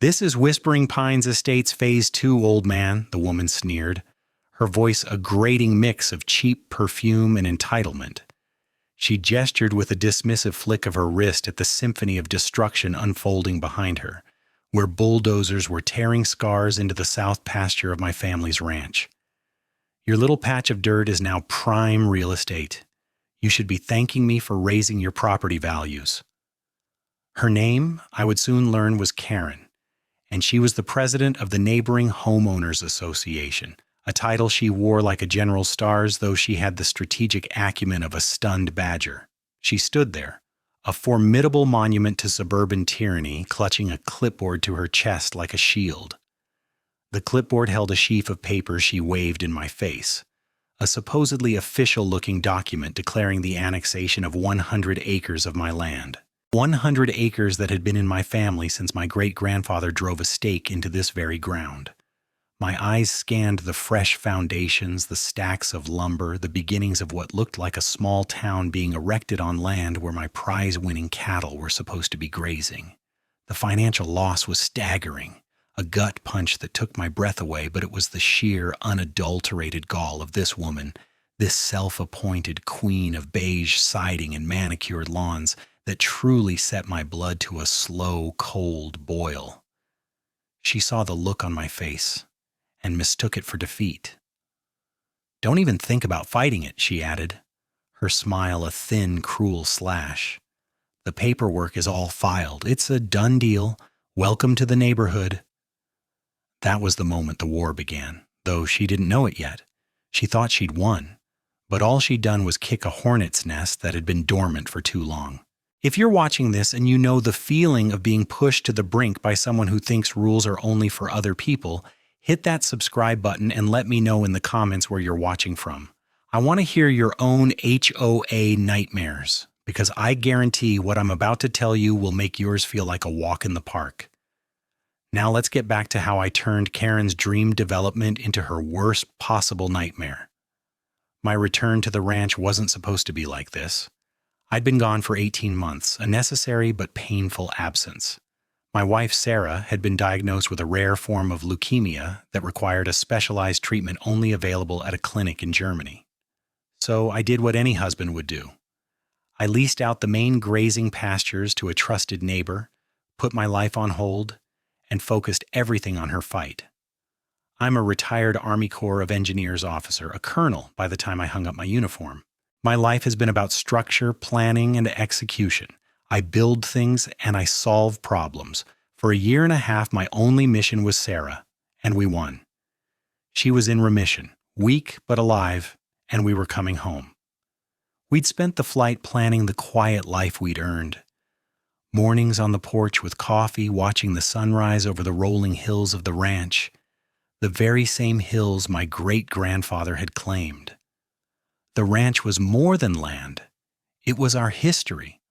"This is Whispering Pines Estates Phase 2, old man," the woman sneered, her voice a grating mix of cheap perfume and entitlement. She gestured with a dismissive flick of her wrist at the symphony of destruction unfolding behind her, where bulldozers were tearing scars into the south pasture of my family's ranch. "Your little patch of dirt is now prime real estate. You should be thanking me for raising your property values." Her name, I would soon learn, was Karen, and she was the president of the neighboring Homeowners Association, a title she wore like a general star's, though she had the strategic acumen of a stunned badger. She stood there, a formidable monument to suburban tyranny, clutching a clipboard to her chest like a shield. The clipboard held a sheaf of papers she waved in my face, a supposedly official-looking document declaring the annexation of 100 acres of my land. 100 acres that had been in my family since my great-grandfather drove a stake into this very ground. My eyes scanned the fresh foundations, the stacks of lumber, the beginnings of what looked like a small town being erected on land where my prize-winning cattle were supposed to be grazing. The financial loss was staggering, a gut punch that took my breath away, but it was the sheer, unadulterated gall of this woman, this self-appointed queen of beige siding and manicured lawns, that truly set my blood to a slow, cold boil. She saw the look on my face and mistook it for defeat. "Don't even think about fighting it," she added, her smile a thin, cruel slash. "The paperwork is all filed. It's a done deal. Welcome to the neighborhood." That was the moment the war began, though she didn't know it yet. She thought she'd won, but all she'd done was kick a hornet's nest that had been dormant for too long. If you're watching this and you know the feeling of being pushed to the brink by someone who thinks rules are only for other people, hit that subscribe button and let me know in the comments where you're watching from. I want to hear your own HOA nightmares, because I guarantee what I'm about to tell you will make yours feel like a walk in the park. Now let's get back to how I turned Karen's dream development into her worst possible nightmare. My return to the ranch wasn't supposed to be like this. I'd been gone for 18 months, a necessary but painful absence. My wife, Sarah, had been diagnosed with a rare form of leukemia that required a specialized treatment only available at a clinic in Germany. So I did what any husband would do. I leased out the main grazing pastures to a trusted neighbor, put my life on hold, and focused everything on her fight. I'm a retired Army Corps of Engineers officer, a colonel by the time I hung up my uniform. My life has been about structure, planning, and execution. I build things and I solve problems. For a year and a half, my only mission was Sarah, and we won. She was in remission, weak but alive, and we were coming home. We'd spent the flight planning the quiet life we'd earned. Mornings on the porch with coffee, watching the sunrise over the rolling hills of the ranch, the very same hills my great-grandfather had claimed. The ranch was more than land. It was our history.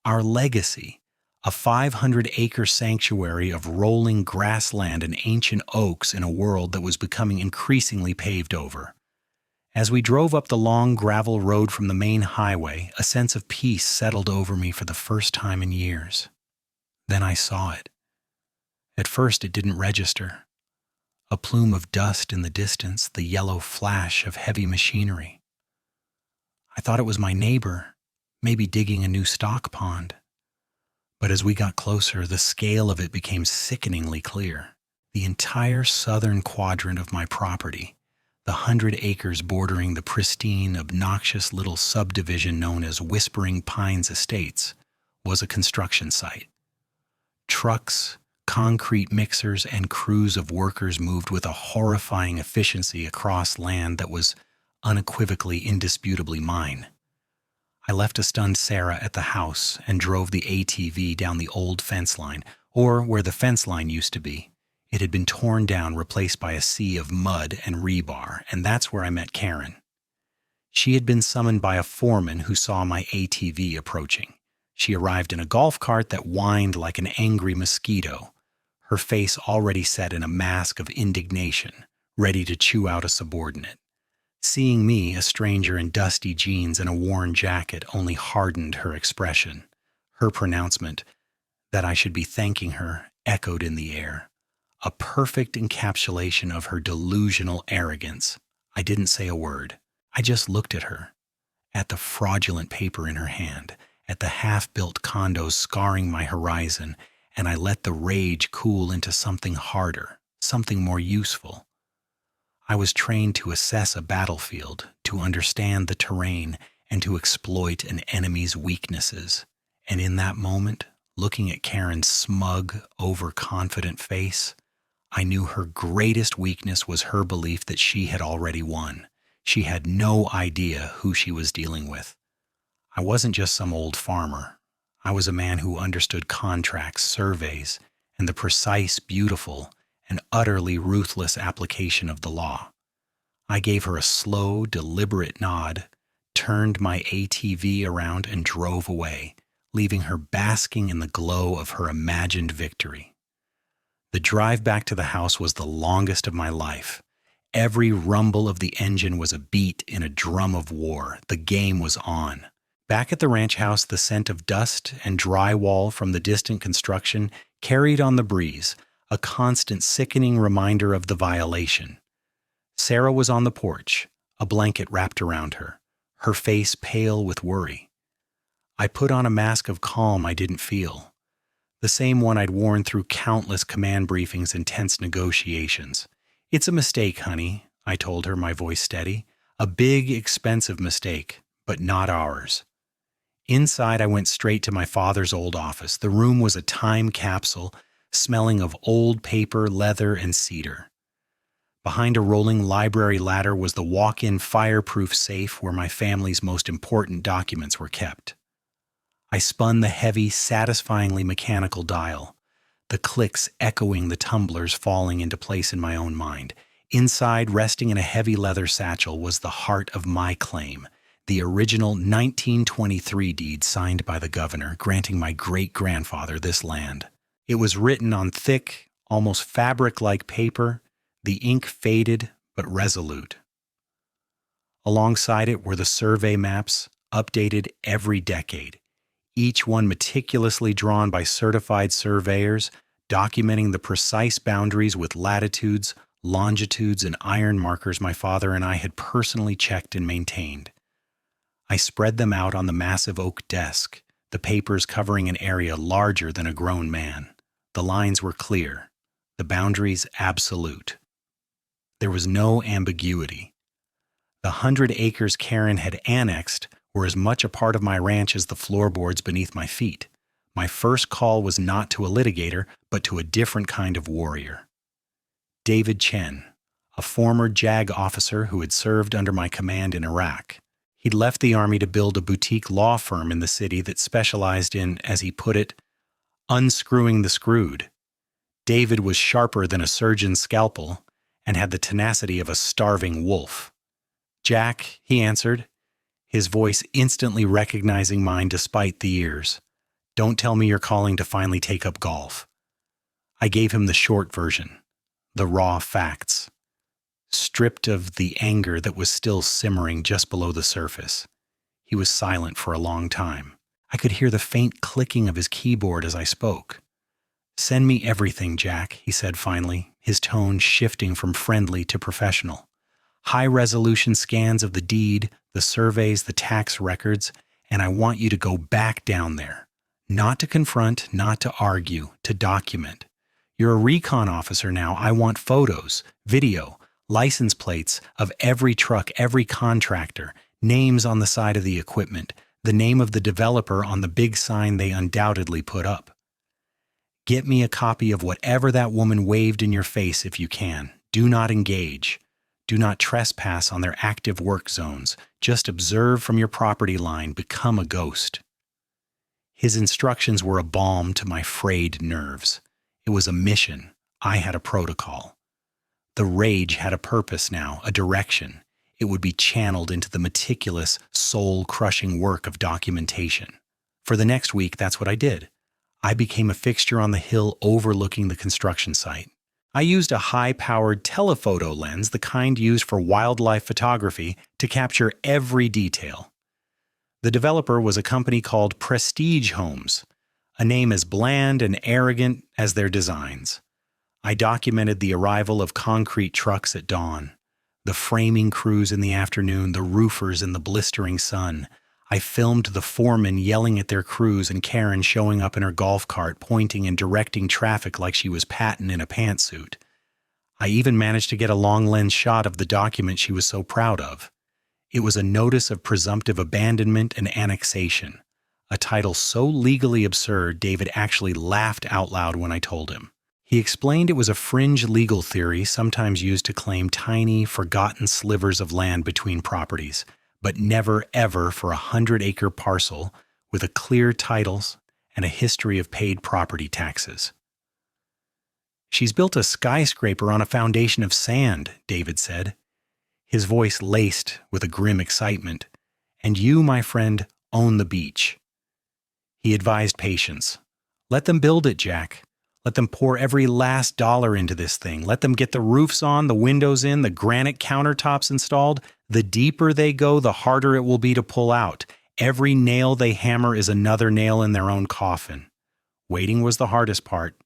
Our legacy, a 500-acre sanctuary of rolling grassland and ancient oaks in a world that was becoming increasingly paved over. As we drove up the long gravel road from the main highway, a sense of peace settled over me for the first time in years. Then I saw it. At first it didn't register. A plume of dust in the distance, the yellow flash of heavy machinery. I thought it was my neighbor, maybe digging a new stock pond. But as we got closer, the scale of it became sickeningly clear. The entire southern quadrant of my property, the 100 acres bordering the pristine, obnoxious little subdivision known as Whispering Pines Estates, was a construction site. Trucks, concrete mixers, and crews of workers moved with a horrifying efficiency across land that was unequivocally, indisputably mine. I left a stunned Sarah at the house and drove the ATV down the old fence line, or where the fence line used to be. It had been torn down, replaced by a sea of mud and rebar, and that's where I met Karen. She had been summoned by a foreman who saw my ATV approaching. She arrived in a golf cart that whined like an angry mosquito, her face already set in a mask of indignation, ready to chew out a subordinate. Seeing me, a stranger in dusty jeans and a worn jacket, only hardened her expression. Her pronouncement that I should be thanking her echoed in the air, a perfect encapsulation of her delusional arrogance. I didn't say a word. I just looked at her, at the fraudulent paper in her hand, at the half-built condos scarring my horizon, and I let the rage cool into something harder, something more useful. I was trained to assess a battlefield, to understand the terrain, and to exploit an enemy's weaknesses. And in that moment, looking at Karen's smug, overconfident face, I knew her greatest weakness was her belief that she had already won. She had no idea who she was dealing with. I wasn't just some old farmer. I was a man who understood contracts, surveys, and the precise, beautiful, and utterly ruthless application of the law. I gave her a slow, deliberate nod, turned my ATV around, and drove away, leaving her basking in the glow of her imagined victory. The drive back to the house was the longest of my life. Every rumble of the engine was a beat in a drum of war. The game was on. Back at the ranch house, the scent of dust and drywall from the distant construction carried on the breeze, a constant sickening reminder of the violation. Sarah was on the porch, a blanket wrapped around her, her face pale with worry. I put on a mask of calm I didn't feel, the same one I'd worn through countless command briefings and tense negotiations. "It's a mistake, honey," I told her, my voice steady. "A big, expensive mistake, but not ours." Inside, I went straight to my father's old office. The room was a time capsule, smelling of old paper, leather, and cedar. Behind a rolling library ladder was the walk-in fireproof safe where my family's most important documents were kept. I spun the heavy, satisfyingly mechanical dial, the clicks echoing the tumblers falling into place in my own mind. Inside, resting in a heavy leather satchel, was the heart of my claim, the original 1923 deed signed by the governor, granting my great-grandfather this land. It was written on thick, almost fabric-like paper, the ink faded but resolute. Alongside it were the survey maps, updated every decade, each one meticulously drawn by certified surveyors, documenting the precise boundaries with latitudes, longitudes, and iron markers my father and I had personally checked and maintained. I spread them out on the massive oak desk, the papers covering an area larger than a grown man. The lines were clear, the boundaries absolute. There was no ambiguity. The 100 acres Karen had annexed were as much a part of my ranch as the floorboards beneath my feet. My first call was not to a litigator, but to a different kind of warrior. David Chen, a former JAG officer who had served under my command in Iraq. He'd left the Army to build a boutique law firm in the city that specialized in, as he put it, unscrewing the screwed. David was sharper than a surgeon's scalpel and had the tenacity of a starving wolf. "Jack," he answered, his voice instantly recognizing mine despite the years. "Don't tell me you're calling to finally take up golf." I gave him the short version, the raw facts, stripped of the anger that was still simmering just below the surface. He was silent for a long time. I could hear the faint clicking of his keyboard as I spoke. "Send me everything, Jack," he said finally, his tone shifting from friendly to professional. "High-resolution scans of the deed, the surveys, the tax records, and I want you to go back down there. Not to confront, not to argue, to document. You're a recon officer now. I want photos, video, license plates of every truck, every contractor, names on the side of the equipment, the name of the developer on the big sign they undoubtedly put up. Get me a copy of whatever that woman waved in your face if you can. Do not engage. Do not trespass on their active work zones. Just observe from your property line. Become a ghost." His instructions were a balm to my frayed nerves. It was a mission. I had a protocol. The rage had a purpose now, a direction. It would be channeled into the meticulous, soul-crushing work of documentation. For the next week, that's what I did. I became a fixture on the hill overlooking the construction site. I used a high-powered telephoto lens, the kind used for wildlife photography, to capture every detail. The developer was a company called Prestige Homes, a name as bland and arrogant as their designs. I documented the arrival of concrete trucks at dawn, the framing crews in the afternoon, the roofers in the blistering sun. I filmed the foremen yelling at their crews and Karen showing up in her golf cart pointing and directing traffic like she was Patton in a pantsuit. I even managed to get a long lens shot of the document she was so proud of. It was a notice of presumptive abandonment and annexation, a title so legally absurd David actually laughed out loud when I told him. He explained it was a fringe legal theory sometimes used to claim tiny, forgotten slivers of land between properties, but never ever for a 100-acre parcel with a clear titles and a history of paid property taxes. "She's built a skyscraper on a foundation of sand," David said, his voice laced with a grim excitement. "And you, my friend, own the beach." He advised patience. "Let them build it, Jack. Let them pour every last dollar into this thing. Let them get the roofs on, the windows in, the granite countertops installed. The deeper they go, the harder it will be to pull out. Every nail they hammer is another nail in their own coffin." Waiting was the hardest part.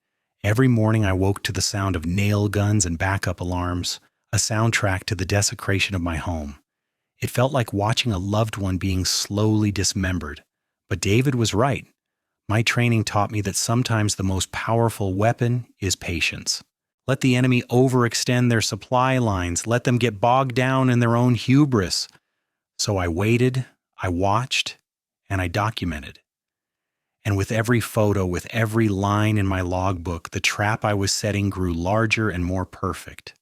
Every morning I woke to the sound of nail guns and backup alarms, a soundtrack to the desecration of my home. It felt like watching a loved one being slowly dismembered. But David was right. My training taught me that sometimes the most powerful weapon is patience. Let the enemy overextend their supply lines. Let them get bogged down in their own hubris. So I waited, I watched, and I documented. And with every photo, with every line in my logbook, the trap I was setting grew larger and more perfect.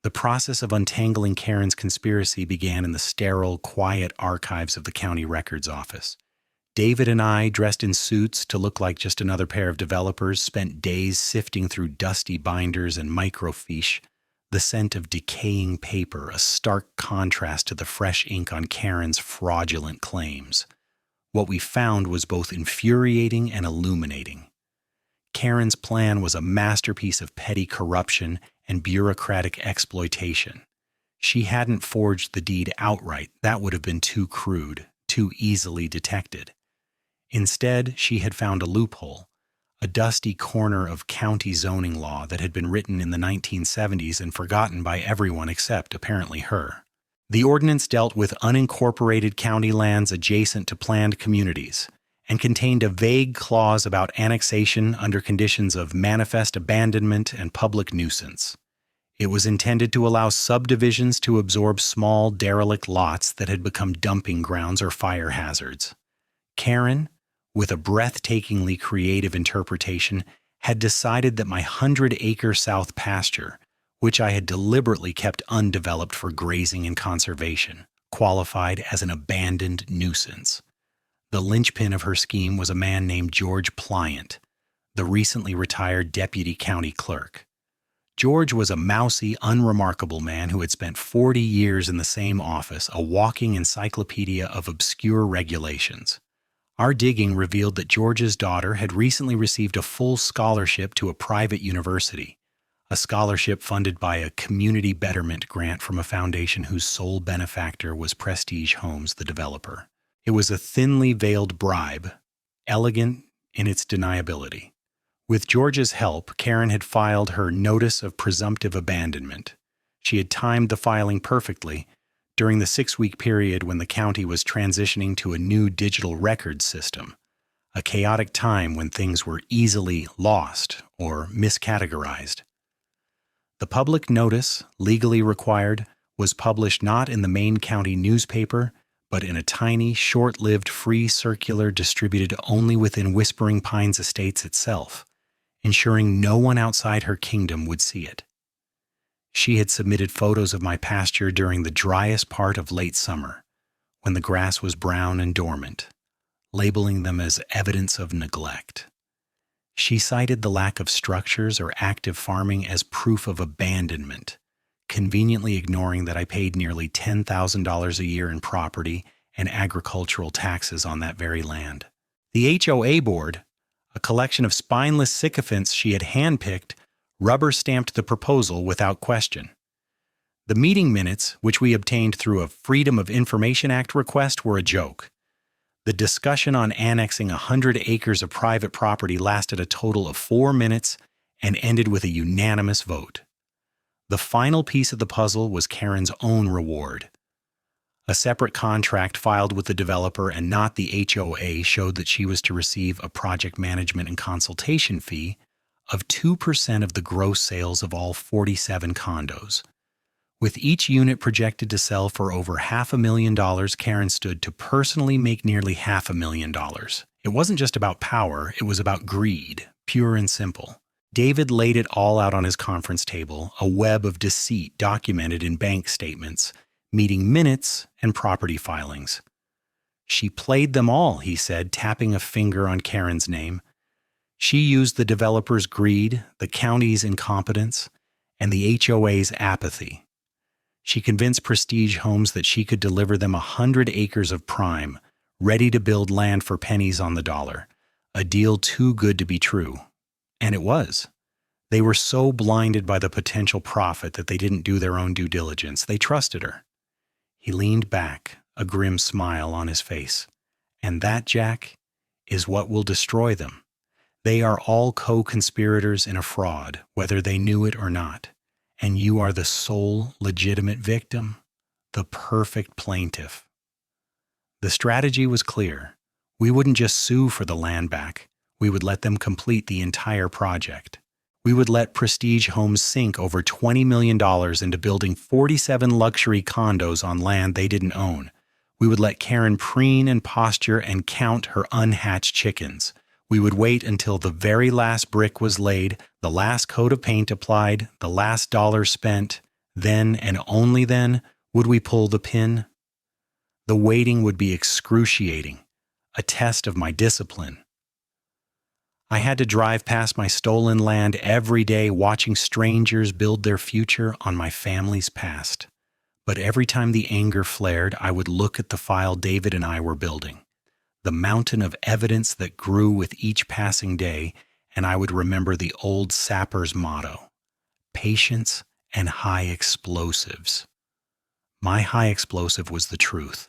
The process of untangling Karen's conspiracy began in the sterile, quiet archives of the county records office. David and I, dressed in suits to look like just another pair of developers, spent days sifting through dusty binders and microfiche, the scent of decaying paper, a stark contrast to the fresh ink on Karen's fraudulent claims. What we found was both infuriating and illuminating. Karen's plan was a masterpiece of petty corruption and bureaucratic exploitation. She hadn't forged the deed outright. That would have been too crude, too easily detected. Instead, she had found a loophole, a dusty corner of county zoning law that had been written in the 1970s and forgotten by everyone except, apparently, her. The ordinance dealt with unincorporated county lands adjacent to planned communities and contained a vague clause about annexation under conditions of manifest abandonment and public nuisance. It was intended to allow subdivisions to absorb small, derelict lots that had become dumping grounds or fire hazards. Karen, with a breathtakingly creative interpretation, had decided that my 100-acre south pasture, which I had deliberately kept undeveloped for grazing and conservation, qualified as an abandoned nuisance. The linchpin of her scheme was a man named George Pliant, the recently retired deputy county clerk. George was a mousy, unremarkable man who had spent 40 years in the same office, a walking encyclopedia of obscure regulations. Our digging revealed that George's daughter had recently received a full scholarship to a private university, a scholarship funded by a community betterment grant from a foundation whose sole benefactor was Prestige Homes, the developer. It was a thinly veiled bribe, elegant in its deniability. With George's help, Karen had filed her notice of presumptive abandonment. She had timed the filing perfectly during the 6-week period when the county was transitioning to a new digital records system, a chaotic time when things were easily lost or miscategorized. The public notice, legally required, was published not in the main county newspaper, but in a tiny, short-lived free circular distributed only within Whispering Pines Estates itself, ensuring no one outside her kingdom would see it. She had submitted photos of my pasture during the driest part of late summer, when the grass was brown and dormant, labeling them as evidence of neglect. She cited the lack of structures or active farming as proof of abandonment, conveniently ignoring that I paid nearly $10,000 a year in property and agricultural taxes on that very land. The HOA board, a collection of spineless sycophants she had handpicked, rubber-stamped the proposal without question. The meeting minutes, which we obtained through a Freedom of Information Act request, were a joke. The discussion on annexing 100 acres of private property lasted a total of 4 minutes and ended with a unanimous vote. The final piece of the puzzle was Karen's own reward. A separate contract filed with the developer and not the HOA showed that she was to receive a project management and consultation fee of 2% of the gross sales of all 47 condos. With each unit projected to sell for over $500,000, Karen stood to personally make nearly $500,000. It wasn't just about power, it was about greed, pure and simple. David laid it all out on his conference table, a web of deceit documented in bank statements, meeting minutes, and property filings. She played them all, he said, tapping a finger on Karen's name. She used the developer's greed, the county's incompetence, and the HOA's apathy. She convinced Prestige Homes that she could deliver them 100 acres of prime, ready-to-build land for pennies on the dollar, a deal too good to be true. And it was. They were so blinded by the potential profit that they didn't do their own due diligence. They trusted her. He leaned back, a grim smile on his face. And that, Jack, is what will destroy them. They are all co-conspirators in a fraud, whether they knew it or not. And you are the sole legitimate victim, the perfect plaintiff. The strategy was clear. We wouldn't just sue for the land back. We would let them complete the entire project. We would let Prestige Homes sink over $20 million into building 47 luxury condos on land they didn't own. We would let Karen preen and posture and count her unhatched chickens. We would wait until the very last brick was laid, the last coat of paint applied, the last dollar spent. Then, and only then, would we pull the pin. The waiting would be excruciating, a test of my discipline. I had to drive past my stolen land every day watching strangers build their future on my family's past. But every time the anger flared, I would look at the file David and I were building, the mountain of evidence that grew with each passing day, and I would remember the old sapper's motto, patience and high explosives. My high explosive was the truth,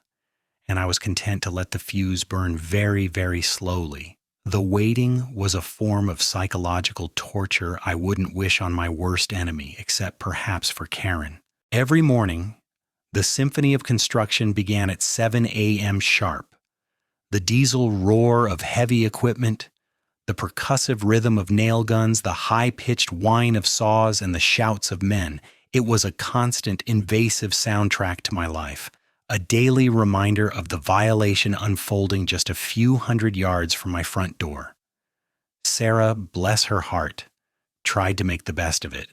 and I was content to let the fuse burn very, very slowly. The waiting was a form of psychological torture I wouldn't wish on my worst enemy, except perhaps for Karen. Every morning, the symphony of construction began at 7 a.m. sharp. The diesel roar of heavy equipment, the percussive rhythm of nail guns, the high-pitched whine of saws, and the shouts of men. It was a constant, invasive soundtrack to my life, a daily reminder of the violation unfolding just a few hundred yards from my front door. Sarah, bless her heart, tried to make the best of it.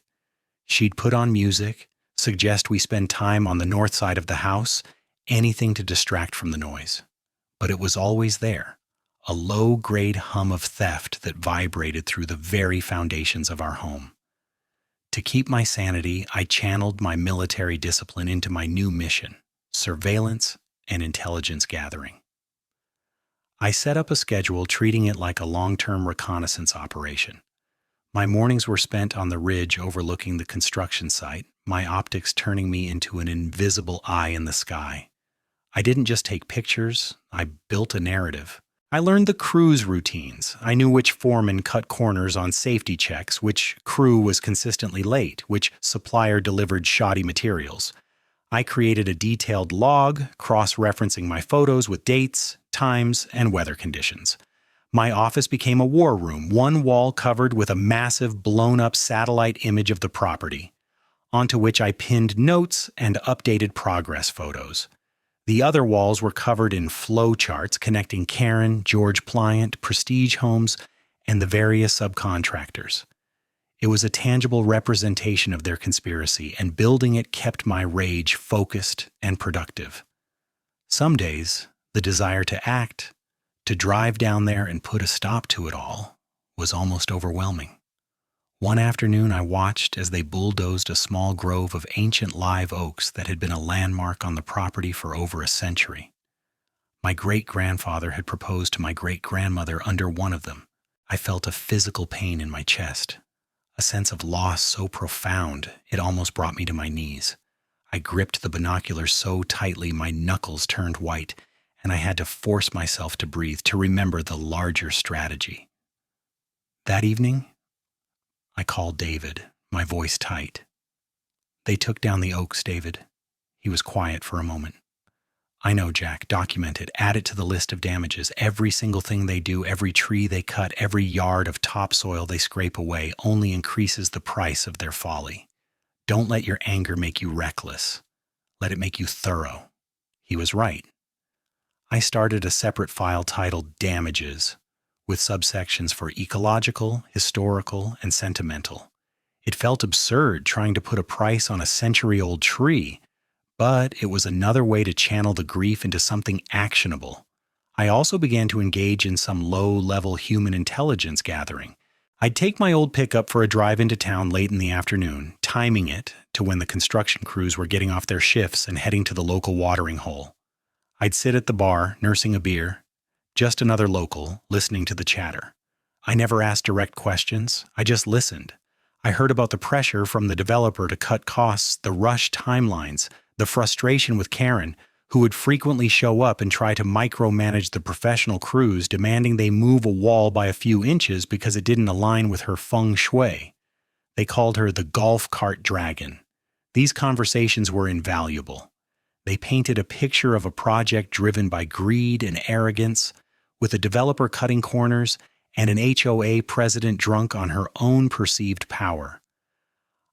She'd put on music, suggest we spend time on the north side of the house, anything to distract from the noise. But it was always there, a low-grade hum of theft that vibrated through the very foundations of our home. To keep my sanity, I channeled my military discipline into my new mission, surveillance and intelligence gathering. I set up a schedule treating it like a long-term reconnaissance operation. My mornings were spent on the ridge overlooking the construction site, my optics turning me into an invisible eye in the sky. I didn't just take pictures, I built a narrative. I learned the crew's routines. I knew which foreman cut corners on safety checks, which crew was consistently late, which supplier delivered shoddy materials. I created a detailed log, cross-referencing my photos with dates, times, and weather conditions. My office became a war room, one wall covered with a massive blown-up satellite image of the property, onto which I pinned notes and updated progress photos. The other walls were covered in flow charts connecting Karen, George Pliant, Prestige Homes, and the various subcontractors. It was a tangible representation of their conspiracy, and building it kept my rage focused and productive. Some days, the desire to act, to drive down there and put a stop to it all, was almost overwhelming. One afternoon, I watched as they bulldozed a small grove of ancient live oaks that had been a landmark on the property for over a century. My great-grandfather had proposed to my great-grandmother under one of them. I felt a physical pain in my chest, a sense of loss so profound it almost brought me to my knees. I gripped the binoculars so tightly my knuckles turned white, and I had to force myself to breathe, to remember the larger strategy. That evening, I called David, my voice tight. "They took down the oaks, David." He was quiet for a moment. "I know, Jack. Document it. Add it to the list of damages. Every single thing they do, every tree they cut, every yard of topsoil they scrape away only increases the price of their folly. Don't let your anger make you reckless. Let it make you thorough." He was right. I started a separate file titled Damages, with subsections for ecological, historical, and sentimental. It felt absurd trying to put a price on a century-old tree, but it was another way to channel the grief into something actionable. I also began to engage in some low-level human intelligence gathering. I'd take my old pickup for a drive into town late in the afternoon, timing it to when the construction crews were getting off their shifts and heading to the local watering hole. I'd sit at the bar, nursing a beer, just another local, listening to the chatter. I never asked direct questions. I just listened. I heard about the pressure from the developer to cut costs, the rush timelines, the frustration with Karen, who would frequently show up and try to micromanage the professional crews, demanding they move a wall by a few inches because it didn't align with her feng shui. They called her the golf cart dragon. These conversations were invaluable. They painted a picture of a project driven by greed and arrogance, with a developer cutting corners and an HOA president drunk on her own perceived power.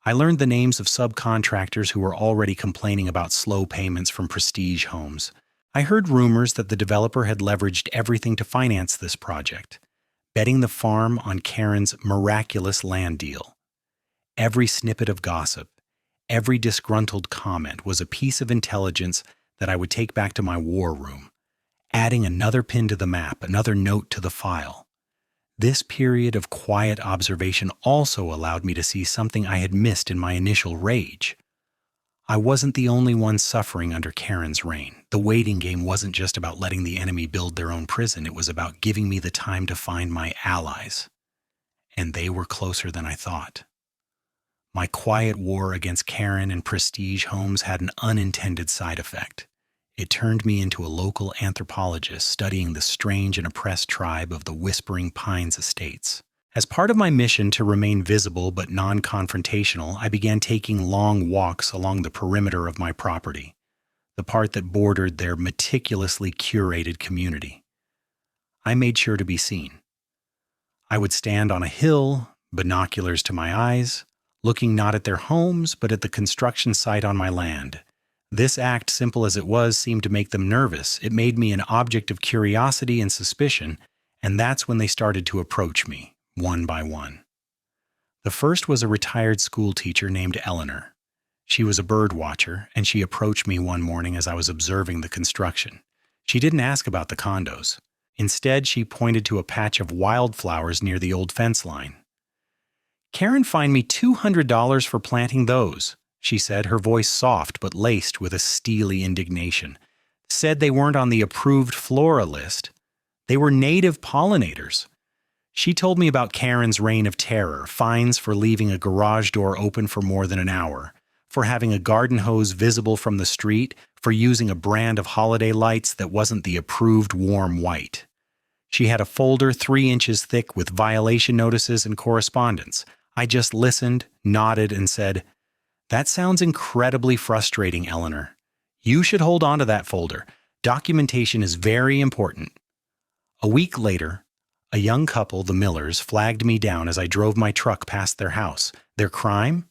I learned the names of subcontractors who were already complaining about slow payments from prestige homes. I heard rumors that the developer had leveraged everything to finance this project, betting the farm on Karen's miraculous land deal. Every snippet of gossip, every disgruntled comment was a piece of intelligence that I would take back to my war room, adding another pin to the map, another note to the file. This period of quiet observation also allowed me to see something I had missed in my initial rage. I wasn't the only one suffering under Karen's reign. The waiting game wasn't just about letting the enemy build their own prison. It was about giving me the time to find my allies. And they were closer than I thought. My quiet war against Karen and prestige homes had an unintended side effect. It turned me into a local anthropologist studying the strange and oppressed tribe of the Whispering Pines Estates. As part of my mission to remain visible but non-confrontational, I began taking long walks along the perimeter of my property, the part that bordered their meticulously curated community. I made sure to be seen. I would stand on a hill, binoculars to my eyes, looking not at their homes but at the construction site on my land. This act, simple as it was, seemed to make them nervous. It made me an object of curiosity and suspicion, and that's when they started to approach me, one by one. The first was a retired school teacher named Eleanor. She was a bird watcher, and she approached me one morning as I was observing the construction. She didn't ask about the condos. Instead, she pointed to a patch of wildflowers near the old fence line. "Karen fined me $200 for planting those," she said, her voice soft but laced with a steely indignation. "Said they weren't on the approved flora list. They were native pollinators." She told me about Karen's reign of terror, fines for leaving a garage door open for more than an hour, for having a garden hose visible from the street, for using a brand of holiday lights that wasn't the approved warm white. She had a folder 3 inches thick with violation notices and correspondence. I just listened, nodded, and said, "That sounds incredibly frustrating, Eleanor. You should hold on to that folder. Documentation is very important." A week later, a young couple, the Millers, flagged me down as I drove my truck past their house. Their crime?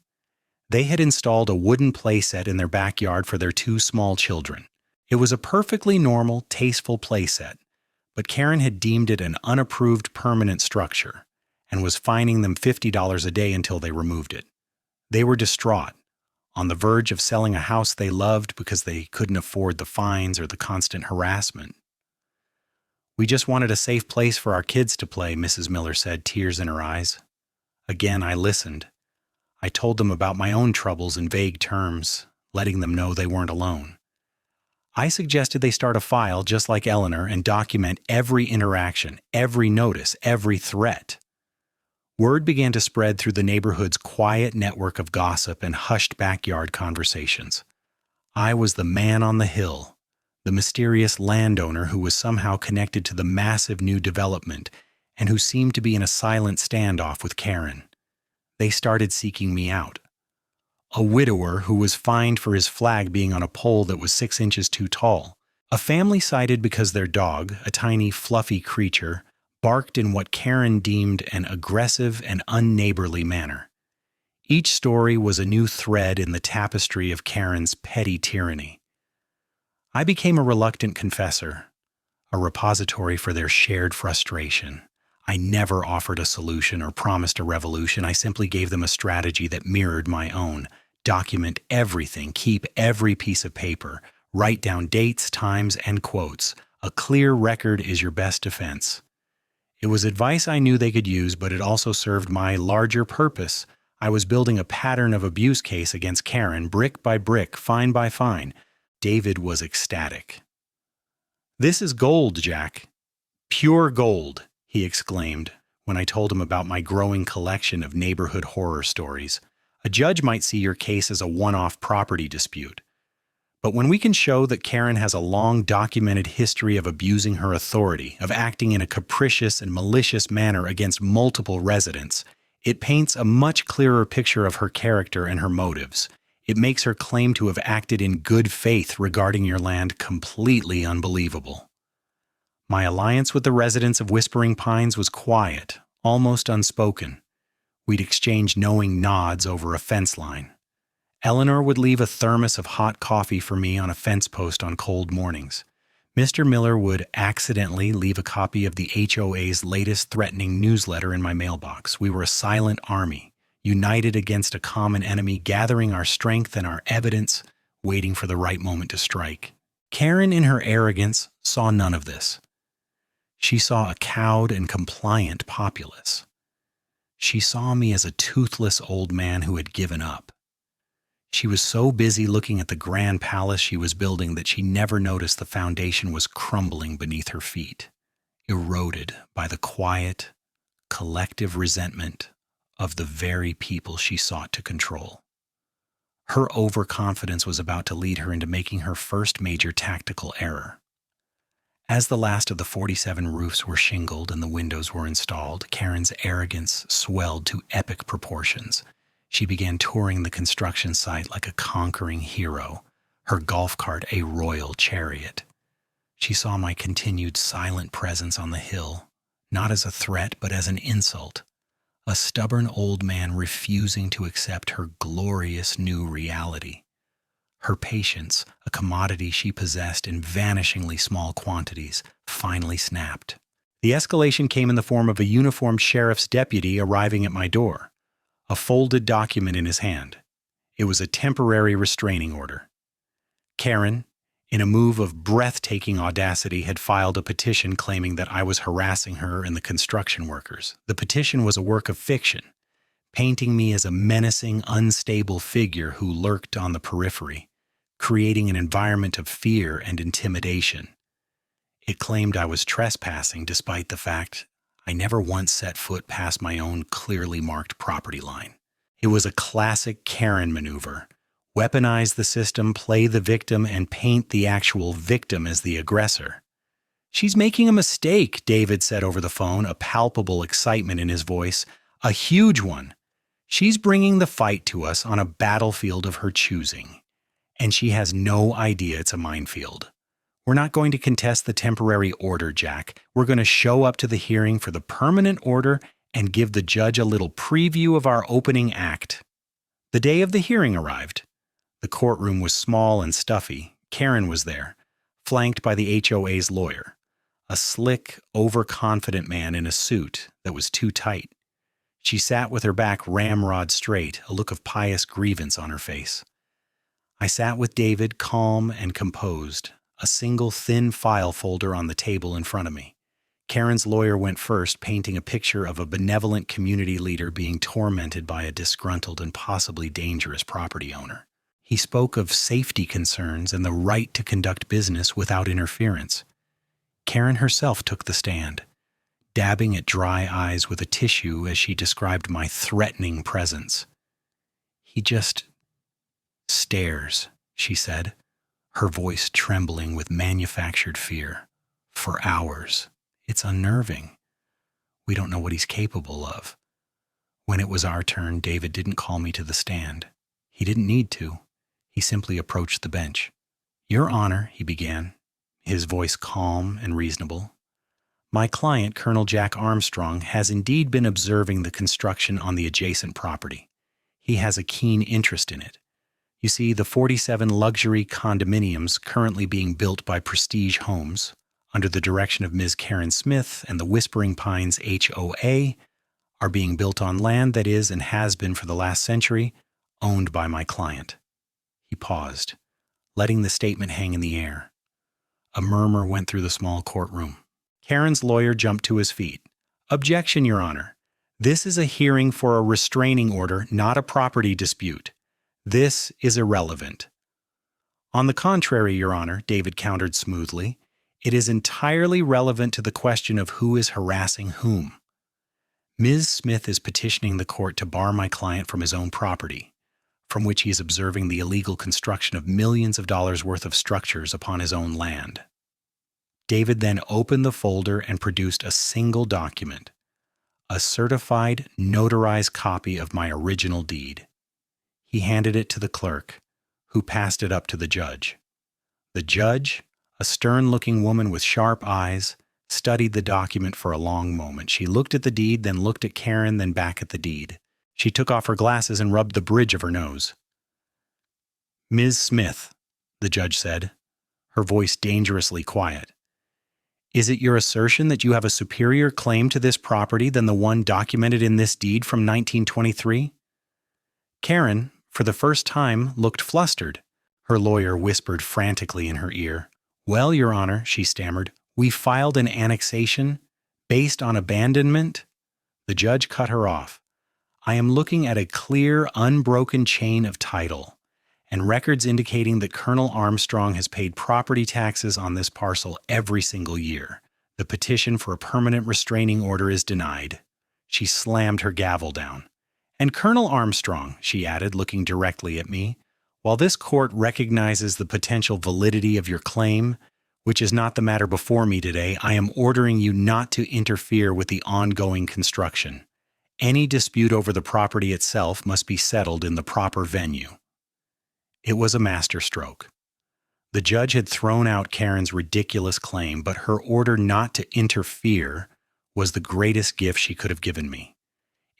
They had installed a wooden playset in their backyard for their 2 small children. It was a perfectly normal, tasteful playset, but Karen had deemed it an unapproved permanent structure and was fining them $50 a day until they removed it. They were distraught, on the verge of selling a house they loved because they couldn't afford the fines or the constant harassment. "We just wanted a safe place for our kids to play," Mrs. Miller said, tears in her eyes. Again, I listened. I told them about my own troubles in vague terms, letting them know they weren't alone. I suggested they start a file just like Eleanor and document every interaction, every notice, every threat. Word began to spread through the neighborhood's quiet network of gossip and hushed backyard conversations. I was the man on the hill, the mysterious landowner who was somehow connected to the massive new development and who seemed to be in a silent standoff with Karen. They started seeking me out. A widower who was fined for his flag being on a pole that was 6 inches too tall. A family cited because their dog, a tiny, fluffy creature, barked in what Karen deemed an aggressive and unneighborly manner. Each story was a new thread in the tapestry of Karen's petty tyranny. I became a reluctant confessor, a repository for their shared frustration. I never offered a solution or promised a revolution. I simply gave them a strategy that mirrored my own. Document everything, keep every piece of paper, write down dates, times, and quotes. A clear record is your best defense. It was advice I knew they could use, but it also served my larger purpose. I was building a pattern of abuse case against Karen, brick by brick, fine by fine. David was ecstatic. "This is gold, Jack. Pure gold," he exclaimed when I told him about my growing collection of neighborhood horror stories. "A judge might see your case as a one-off property dispute. But when we can show that Karen has a long documented history of abusing her authority, of acting in a capricious and malicious manner against multiple residents, it paints a much clearer picture of her character and her motives. It makes her claim to have acted in good faith regarding your land completely unbelievable." My alliance with the residents of Whispering Pines was quiet, almost unspoken. We'd exchange knowing nods over a fence line. Eleanor would leave a thermos of hot coffee for me on a fence post on cold mornings. Mr. Miller would accidentally leave a copy of the HOA's latest threatening newsletter in my mailbox. We were a silent army, united against a common enemy, gathering our strength and our evidence, waiting for the right moment to strike. Karen, in her arrogance, saw none of this. She saw a cowed and compliant populace. She saw me as a toothless old man who had given up. She was so busy looking at the grand palace she was building that she never noticed the foundation was crumbling beneath her feet, eroded by the quiet, collective resentment of the very people she sought to control. Her overconfidence was about to lead her into making her first major tactical error. As the last of the 47 roofs were shingled and the windows were installed, Karen's arrogance swelled to epic proportions. She began touring the construction site like a conquering hero, her golf cart a royal chariot. She saw my continued silent presence on the hill, not as a threat but as an insult, a stubborn old man refusing to accept her glorious new reality. Her patience, a commodity she possessed in vanishingly small quantities, finally snapped. The escalation came in the form of a uniformed sheriff's deputy arriving at my door, a folded document in his hand. It was a temporary restraining order. Karen, in a move of breathtaking audacity, had filed a petition claiming that I was harassing her and the construction workers. The petition was a work of fiction, painting me as a menacing, unstable figure who lurked on the periphery, creating an environment of fear and intimidation. It claimed I was trespassing despite the fact I never once set foot past my own clearly marked property line. It was a classic Karen maneuver. Weaponize the system, play the victim, and paint the actual victim as the aggressor. "She's making a mistake," David said over the phone, a palpable excitement in his voice. "A huge one. She's bringing the fight to us on a battlefield of her choosing. And she has no idea it's a minefield. We're not going to contest the temporary order, Jack. We're going to show up to the hearing for the permanent order and give the judge a little preview of our opening act." The day of the hearing arrived. The courtroom was small and stuffy. Karen was there, flanked by the HOA's lawyer, a slick, overconfident man in a suit that was too tight. She sat with her back ramrod straight, a look of pious grievance on her face. I sat with David, calm and composed, a single thin file folder on the table in front of me. Karen's lawyer went first, painting a picture of a benevolent community leader being tormented by a disgruntled and possibly dangerous property owner. He spoke of safety concerns and the right to conduct business without interference. Karen herself took the stand, dabbing at dry eyes with a tissue as she described my threatening presence. "He just stares," she said, her voice trembling with manufactured fear. For hours. It's unnerving. We don't know what he's capable of. When it was our turn, David didn't call me to the stand. He didn't need to. He simply approached the bench. Your Honor, he began, his voice calm and reasonable. My client, Colonel Jack Armstrong, has indeed been observing the construction on the adjacent property. He has a keen interest in it. You see, the 47 luxury condominiums currently being built by Prestige Homes, under the direction of Ms. Karen Smith and the Whispering Pines HOA, are being built on land that is and has been for the last century owned by my client. He paused, letting the statement hang in the air. A murmur went through the small courtroom. Karen's lawyer jumped to his feet. Objection, Your Honor. This is a hearing for a restraining order, not a property dispute. This is irrelevant. On the contrary, Your Honor, David countered smoothly, it is entirely relevant to the question of who is harassing whom. Ms. Smith is petitioning the court to bar my client from his own property, from which he is observing the illegal construction of millions of dollars worth of structures upon his own land. David then opened the folder and produced a single document, a certified, notarized copy of my original deed. He handed it to the clerk, who passed it up to the judge. The judge, a stern-looking woman with sharp eyes, studied the document for a long moment. She looked at the deed, then looked at Karen, then back at the deed. She took off her glasses and rubbed the bridge of her nose. Ms. Smith, the judge said, her voice dangerously quiet. Is it your assertion that you have a superior claim to this property than the one documented in this deed from 1923? Karen, for the first time, looked flustered. Her lawyer whispered frantically in her ear. Well, Your Honor, she stammered, we filed an annexation based on abandonment. The judge cut her off. I am looking at a clear, unbroken chain of title and records indicating that Colonel Armstrong has paid property taxes on this parcel every single year. The petition for a permanent restraining order is denied. She slammed her gavel down. And Colonel Armstrong, she added, looking directly at me, while this court recognizes the potential validity of your claim, which is not the matter before me today, I am ordering you not to interfere with the ongoing construction. Any dispute over the property itself must be settled in the proper venue. It was a masterstroke. The judge had thrown out Karen's ridiculous claim, but her order not to interfere was the greatest gift she could have given me.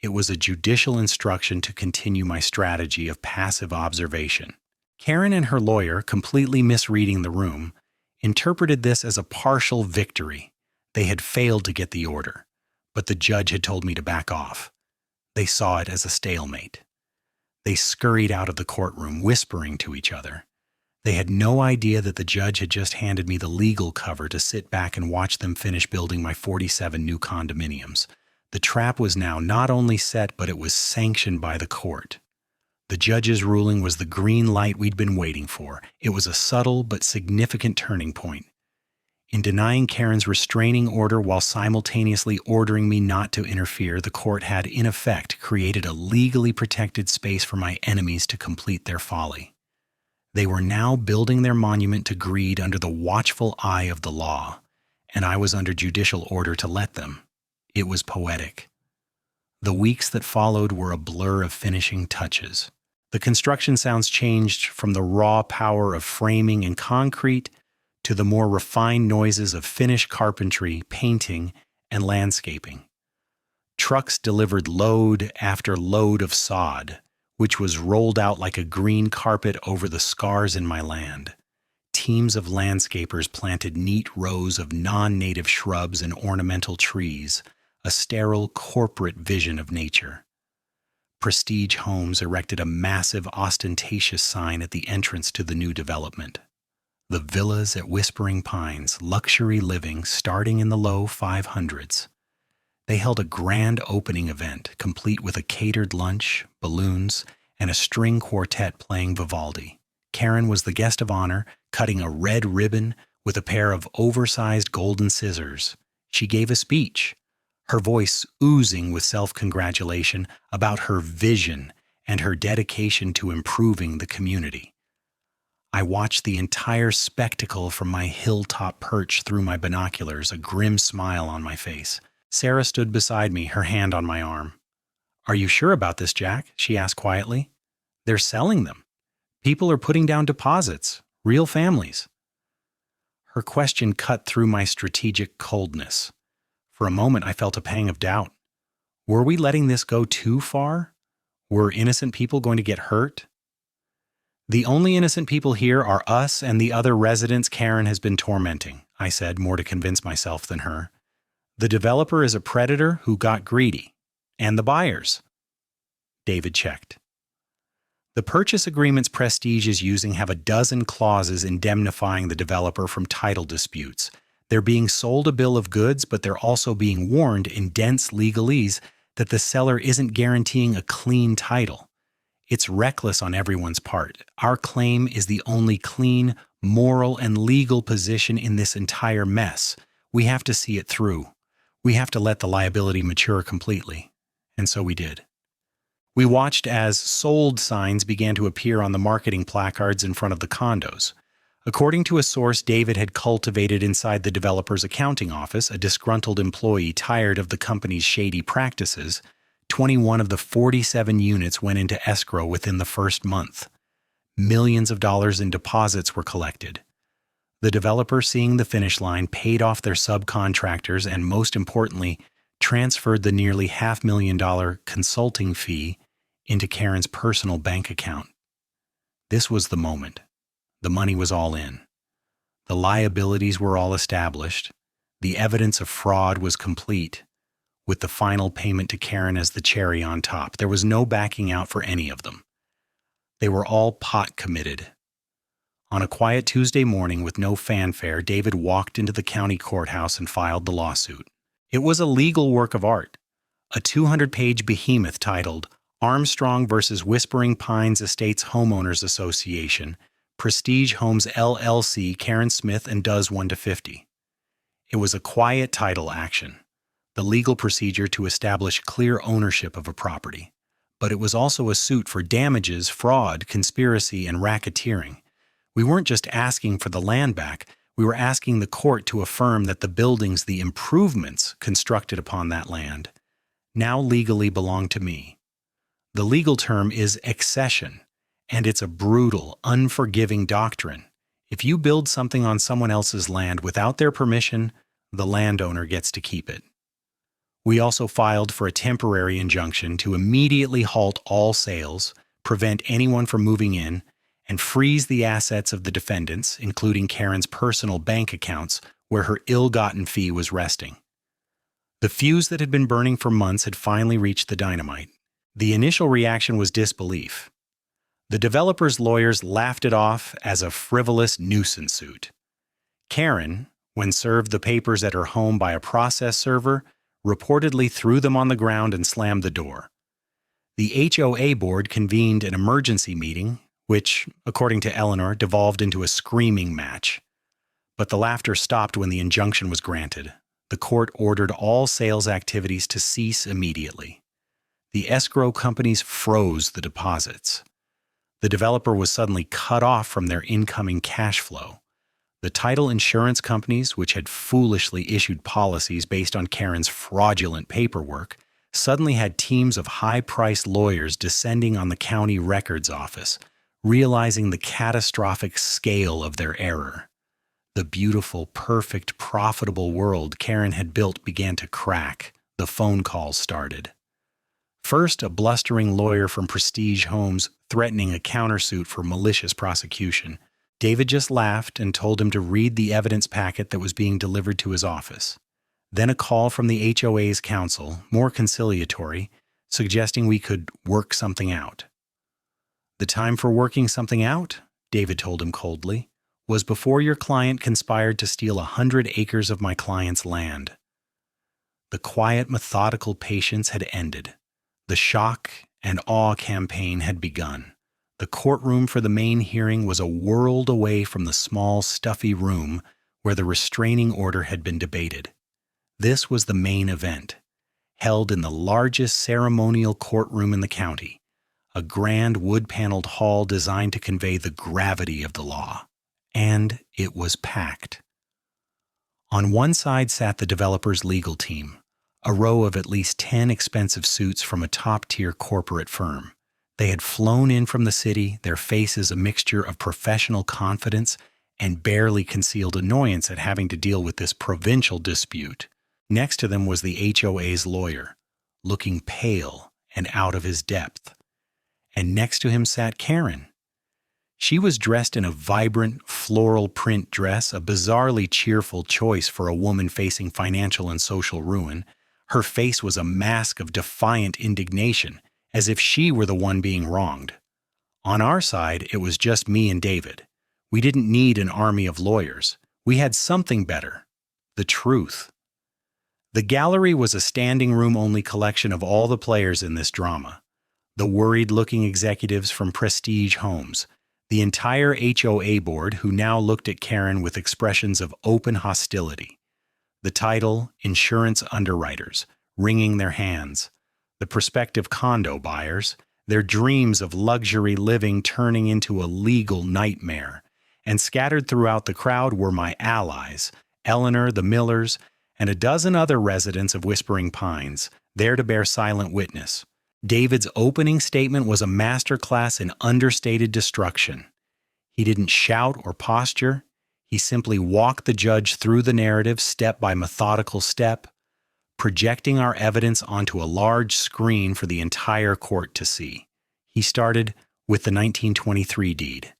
It was a judicial instruction to continue my strategy of passive observation. Karen and her lawyer, completely misreading the room, interpreted this as a partial victory. They had failed to get the order, but the judge had told me to back off. They saw it as a stalemate. They scurried out of the courtroom, whispering to each other. They had no idea that the judge had just handed me the legal cover to sit back and watch them finish building my 47 new condominiums. The trap was now not only set, but it was sanctioned by the court. The judge's ruling was the green light we'd been waiting for. It was a subtle but significant turning point. In denying Karen's restraining order while simultaneously ordering me not to interfere, the court had, in effect, created a legally protected space for my enemies to complete their folly. They were now building their monument to greed under the watchful eye of the law, and I was under judicial order to let them. It was poetic. The weeks that followed were a blur of finishing touches. The construction sounds changed from the raw power of framing and concrete to the more refined noises of finished carpentry, painting, and landscaping. Trucks delivered load after load of sod, which was rolled out like a green carpet over the scars in my land. Teams of landscapers planted neat rows of non-native shrubs and ornamental trees, a sterile corporate vision of nature. Prestige Homes erected a massive, ostentatious sign at the entrance to the new development. The villas at Whispering Pines, luxury living starting in the low 500s. They held a grand opening event, complete with a catered lunch, balloons, and a string quartet playing Vivaldi. Karen was the guest of honor, cutting a red ribbon with a pair of oversized golden scissors. She gave a speech, her voice oozing with self-congratulation about her vision and her dedication to improving the community. I watched the entire spectacle from my hilltop perch through my binoculars, a grim smile on my face. Sarah stood beside me, her hand on my arm. "Are you sure about this, Jack?" she asked quietly. "They're selling them. People are putting down deposits. Real families." Her question cut through my strategic coldness. For a moment, I felt a pang of doubt. Were we letting this go too far? Were innocent people going to get hurt? "The only innocent people here are us and the other residents Karen has been tormenting," I said, more to convince myself than her. "The developer is a predator who got greedy. And the buyers." David checked. "The purchase agreements Prestige is using have a dozen clauses indemnifying the developer from title disputes. They're being sold a bill of goods, but they're also being warned in dense legalese that the seller isn't guaranteeing a clean title. It's reckless on everyone's part. Our claim is the only clean, moral, and legal position in this entire mess. We have to see it through. We have to let the liability mature completely." And so we did. We watched as "sold" signs began to appear on the marketing placards in front of the condos. According to a source David had cultivated inside the developer's accounting office, a disgruntled employee tired of the company's shady practices, 21 of the 47 units went into escrow within the first month. Millions of dollars in deposits were collected. The developer, seeing the finish line, paid off their subcontractors and, most importantly, transferred the nearly $500,000 consulting fee into Karen's personal bank account. This was the moment. The money was all in. The liabilities were all established. The evidence of fraud was complete, with the final payment to Karen as the cherry on top. There was no backing out for any of them. They were all pot committed. On a quiet Tuesday morning with no fanfare, David walked into the county courthouse and filed the lawsuit. It was a legal work of art, a 200-page behemoth titled Armstrong versus Whispering Pines Estates Homeowners Association, Prestige Homes LLC, Karen Smith and Does 1-50. It was a quiet title action, the legal procedure to establish clear ownership of a property. But it was also a suit for damages, fraud, conspiracy, and racketeering. We weren't just asking for the land back, we were asking the court to affirm that the buildings, the improvements constructed upon that land, now legally belong to me. The legal term is accession, and it's a brutal, unforgiving doctrine. If you build something on someone else's land without their permission, the landowner gets to keep it. We also filed for a temporary injunction to immediately halt all sales, prevent anyone from moving in, and freeze the assets of the defendants, including Karen's personal bank accounts where her ill-gotten fee was resting. The fuse that had been burning for months had finally reached the dynamite. The initial reaction was disbelief. The developer's lawyers laughed it off as a frivolous nuisance suit. Karen, when served the papers at her home by a process server, reportedly threw them on the ground and slammed the door. The HOA board convened an emergency meeting, which, according to Eleanor, devolved into a screaming match. But the laughter stopped when the injunction was granted. The court ordered all sales activities to cease immediately. The escrow companies froze the deposits. The developer was suddenly cut off from their incoming cash flow. The title insurance companies, which had foolishly issued policies based on Karen's fraudulent paperwork, suddenly had teams of high-priced lawyers descending on the county records office, realizing the catastrophic scale of their error. The beautiful, perfect, profitable world Karen had built began to crack. The phone calls started. First, a blustering lawyer from Prestige Homes threatening a countersuit for malicious prosecution. David just laughed and told him to read the evidence packet that was being delivered to his office. Then a call from the HOA's counsel, more conciliatory, suggesting we could work something out. The time for working something out, David told him coldly, was before your client conspired to steal 100 acres of my client's land. The quiet, methodical patience had ended. The shock and awe campaign had begun. The courtroom for the main hearing was a world away from the small, stuffy room where the restraining order had been debated. This was the main event, held in the largest ceremonial courtroom in the county, a grand wood-paneled hall designed to convey the gravity of the law. And it was packed. On one side sat the developer's legal team, a row of at least 10 expensive suits from a top-tier corporate firm. They had flown in from the city, their faces a mixture of professional confidence and barely concealed annoyance at having to deal with this provincial dispute. Next to them was the HOA's lawyer, looking pale and out of his depth. And next to him sat Karen. She was dressed in a vibrant, floral print dress, a bizarrely cheerful choice for a woman facing financial and social ruin. Her face was a mask of defiant indignation, as if she were the one being wronged. On our side, it was just me and David. We didn't need an army of lawyers. We had something better: the truth. The gallery was a standing room-only collection of all the players in this drama. The worried-looking executives from Prestige Homes, the entire HOA board, who now looked at Karen with expressions of open hostility. The title, insurance underwriters, wringing their hands. The prospective condo buyers, their dreams of luxury living turning into a legal nightmare. And scattered throughout the crowd were my allies, Eleanor, the Millers, and a dozen other residents of Whispering Pines, there to bear silent witness. David's opening statement was a masterclass in understated destruction. He didn't shout or posture. He simply walked the judge through the narrative step by methodical step, projecting our evidence onto a large screen for the entire court to see. He started with the 1923 deed,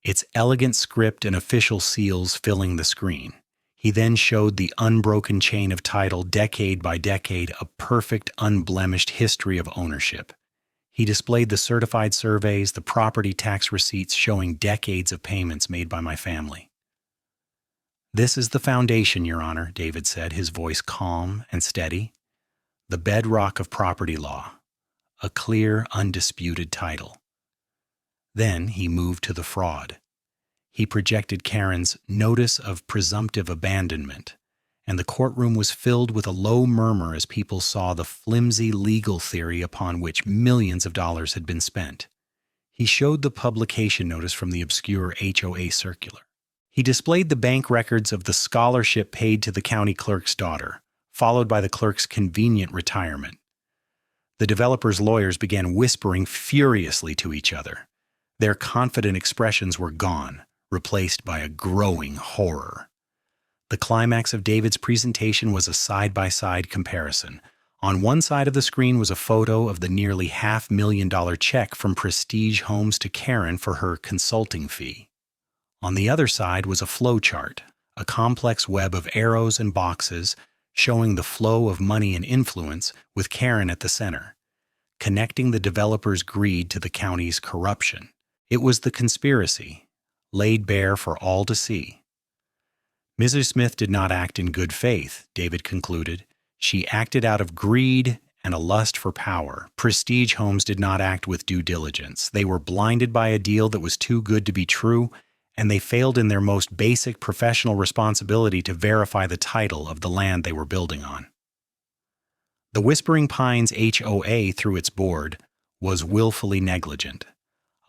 its elegant script and official seals filling the screen. He then showed the unbroken chain of title, decade by decade, a perfect, unblemished history of ownership. He displayed the certified surveys, the property tax receipts showing decades of payments made by my family. "This is the foundation, Your Honor," David said, his voice calm and steady. "The bedrock of property law. A clear, undisputed title." Then he moved to the fraud. He projected Karen's notice of presumptive abandonment, and the courtroom was filled with a low murmur as people saw the flimsy legal theory upon which millions of dollars had been spent. He showed the publication notice from the obscure HOA circular. He displayed the bank records of the scholarship paid to the county clerk's daughter, followed by the clerk's convenient retirement. The developer's lawyers began whispering furiously to each other. Their confident expressions were gone, replaced by a growing horror. The climax of David's presentation was a side-by-side comparison. On one side of the screen was a photo of the nearly $500,000 check from Prestige Homes to Karen for her consulting fee. On the other side was a flowchart, a complex web of arrows and boxes showing the flow of money and influence, with Karen at the center, connecting the developer's greed to the county's corruption. It was the conspiracy, laid bare for all to see. Mrs. Smith did not act in good faith, David concluded. She acted out of greed and a lust for power. Prestige Homes did not act with due diligence. They were blinded by a deal that was too good to be true, and they failed in their most basic professional responsibility to verify the title of the land they were building on. The Whispering Pines HOA, through its board, was willfully negligent,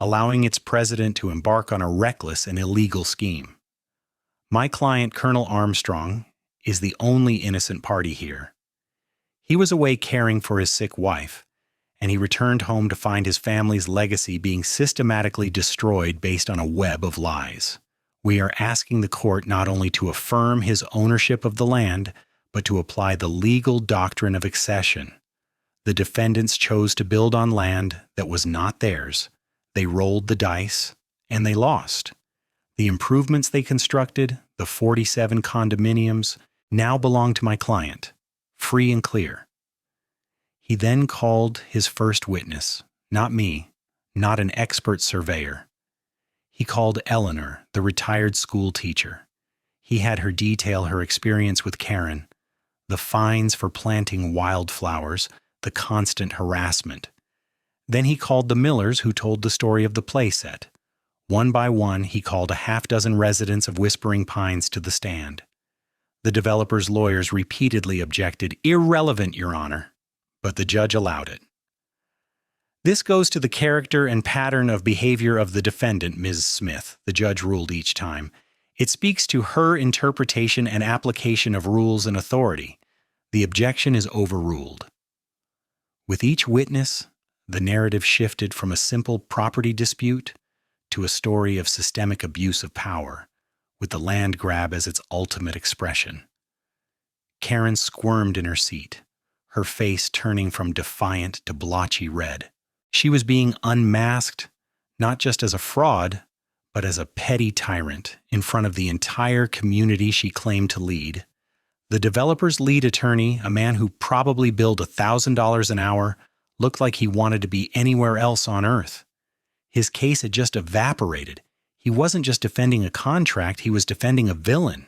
allowing its president to embark on a reckless and illegal scheme. My client, Colonel Armstrong, is the only innocent party here. He was away caring for his sick wife, and he returned home to find his family's legacy being systematically destroyed based on a web of lies. We are asking the court not only to affirm his ownership of the land, but to apply the legal doctrine of accession. The defendants chose to build on land that was not theirs. They rolled the dice, and they lost. The improvements they constructed, the 47 condominiums, now belong to my client, free and clear. He then called his first witness, not me, not an expert surveyor. He called Eleanor, the retired school teacher. He had her detail her experience with Karen, the fines for planting wildflowers, the constant harassment. Then he called the Millers, who told the story of the playset. One by one, he called a half-dozen residents of Whispering Pines to the stand. The developer's lawyers repeatedly objected, "Irrelevant, Your Honor," but the judge allowed it. This goes to the character and pattern of behavior of the defendant, Ms. Smith, the judge ruled each time. It speaks to her interpretation and application of rules and authority. The objection is overruled. With each witness, the narrative shifted from a simple property dispute to a story of systemic abuse of power, with the land grab as its ultimate expression. Karen squirmed in her seat, her face turning from defiant to blotchy red. She was being unmasked, not just as a fraud, but as a petty tyrant in front of the entire community she claimed to lead. The developer's lead attorney, a man who probably billed $1,000 an hour, looked like he wanted to be anywhere else on earth. His case had just evaporated. He wasn't just defending a contract, he was defending a villain.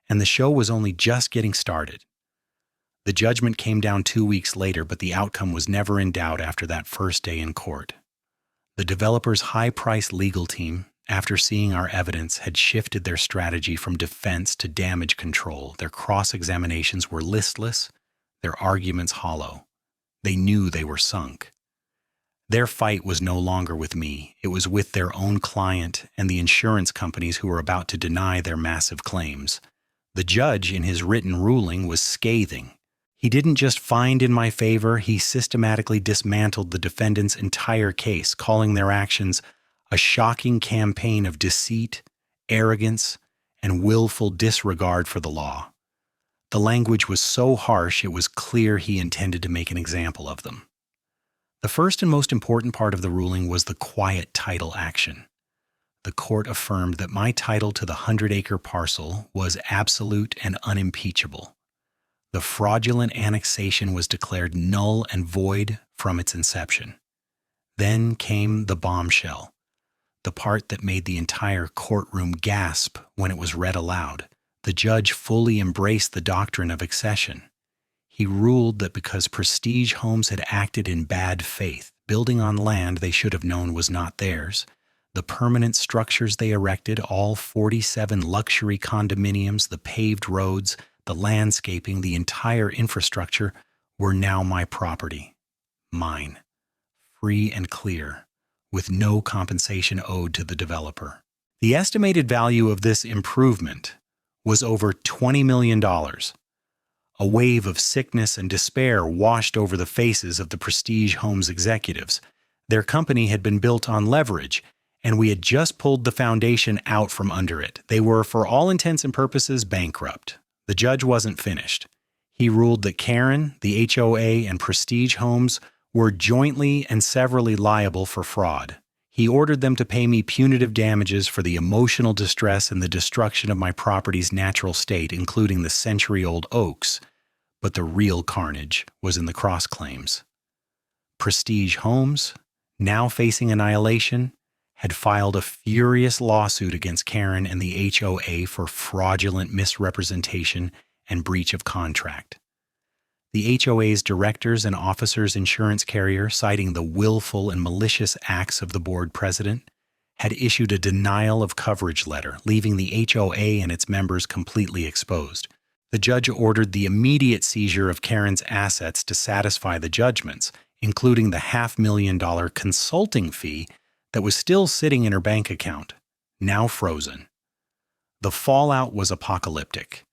And the show was only just getting started. The judgment came down 2 weeks later, but the outcome was never in doubt after that first day in court. The developer's high-priced legal team, after seeing our evidence, had shifted their strategy from defense to damage control. Their cross-examinations were listless, their arguments hollow. They knew they were sunk. Their fight was no longer with me. It was with their own client and the insurance companies who were about to deny their massive claims. The judge, in his written ruling, was scathing. He didn't just find in my favor, he systematically dismantled the defendant's entire case, calling their actions a shocking campaign of deceit, arrogance, and willful disregard for the law. The language was so harsh it was clear he intended to make an example of them. The first and most important part of the ruling was the quiet title action. The court affirmed that my title to the 100-acre parcel was absolute and unimpeachable. The fraudulent annexation was declared null and void from its inception. Then came the bombshell, the part that made the entire courtroom gasp when it was read aloud. The judge fully embraced the doctrine of accession. He ruled that because Prestige Homes had acted in bad faith, building on land they should have known was not theirs, the permanent structures they erected, all 47 luxury condominiums, the paved roads, the landscaping, the entire infrastructure, were now my property. Mine. Free and clear, with no compensation owed to the developer. The estimated value of this improvement was over $20 million. A wave of sickness and despair washed over the faces of the Prestige Homes executives. Their company had been built on leverage, and we had just pulled the foundation out from under it. They were, for all intents and purposes, bankrupt. The judge wasn't finished. He ruled that Karen, the HOA, and Prestige Homes were jointly and severally liable for fraud. He ordered them to pay me punitive damages for the emotional distress and the destruction of my property's natural state, including the century-old oaks. But the real carnage was in the cross-claims. Prestige Homes, now facing annihilation, had filed a furious lawsuit against Karen and the HOA for fraudulent misrepresentation and breach of contract. The HOA's directors and officers insurance carrier, citing the willful and malicious acts of the board president, had issued a denial of coverage letter, leaving the HOA and its members completely exposed. The judge ordered the immediate seizure of Karen's assets to satisfy the judgments, including the $500,000 consulting fee that was still sitting in her bank account, now frozen. The fallout was apocalyptic,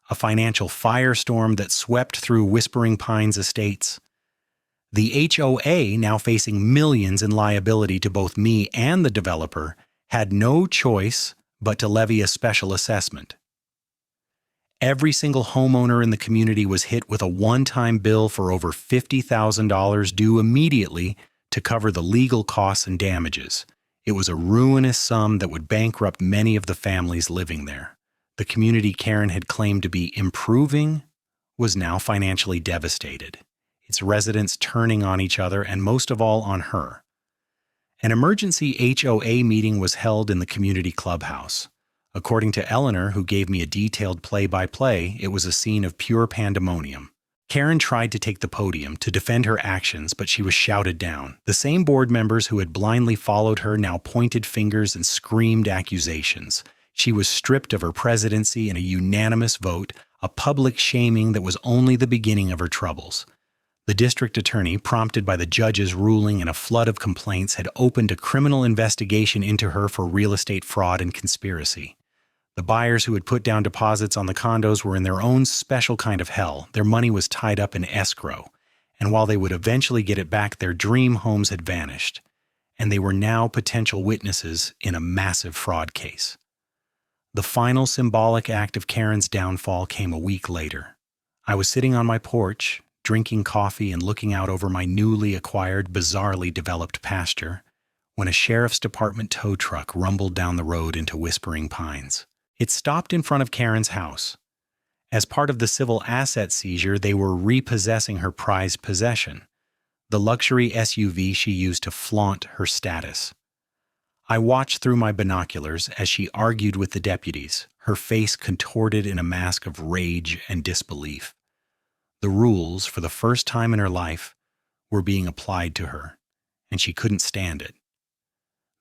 a financial firestorm that swept through Whispering Pines estates. The HOA, now facing millions in liability to both me and the developer, had no choice but to levy a special assessment. Every single homeowner in the community was hit with a one-time bill for over $50,000 due immediately to cover the legal costs and damages. It was a ruinous sum that would bankrupt many of the families living there. The community Karen had claimed to be improving was now financially devastated, its residents turning on each other and most of all on her. An emergency HOA meeting was held in the community clubhouse. According to Eleanor, who gave me a detailed play-by-play, it was a scene of pure pandemonium. Karen tried to take the podium to defend her actions, but she was shouted down. The same board members who had blindly followed her now pointed fingers and screamed accusations. She was stripped of her presidency in a unanimous vote, a public shaming that was only the beginning of her troubles. The district attorney, prompted by the judge's ruling and a flood of complaints, had opened a criminal investigation into her for real estate fraud and conspiracy. The buyers who had put down deposits on the condos were in their own special kind of hell. Their money was tied up in escrow, and while they would eventually get it back, their dream homes had vanished, and they were now potential witnesses in a massive fraud case. The final symbolic act of Karen's downfall came a week later. I was sitting on my porch, drinking coffee and looking out over my newly acquired, bizarrely developed pasture, when a sheriff's department tow truck rumbled down the road into Whispering Pines. It stopped in front of Karen's house. As part of the civil asset seizure, they were repossessing her prized possession, the luxury SUV she used to flaunt her status. I watched through my binoculars as she argued with the deputies, her face contorted in a mask of rage and disbelief. The rules, for the first time in her life, were being applied to her, and she couldn't stand it.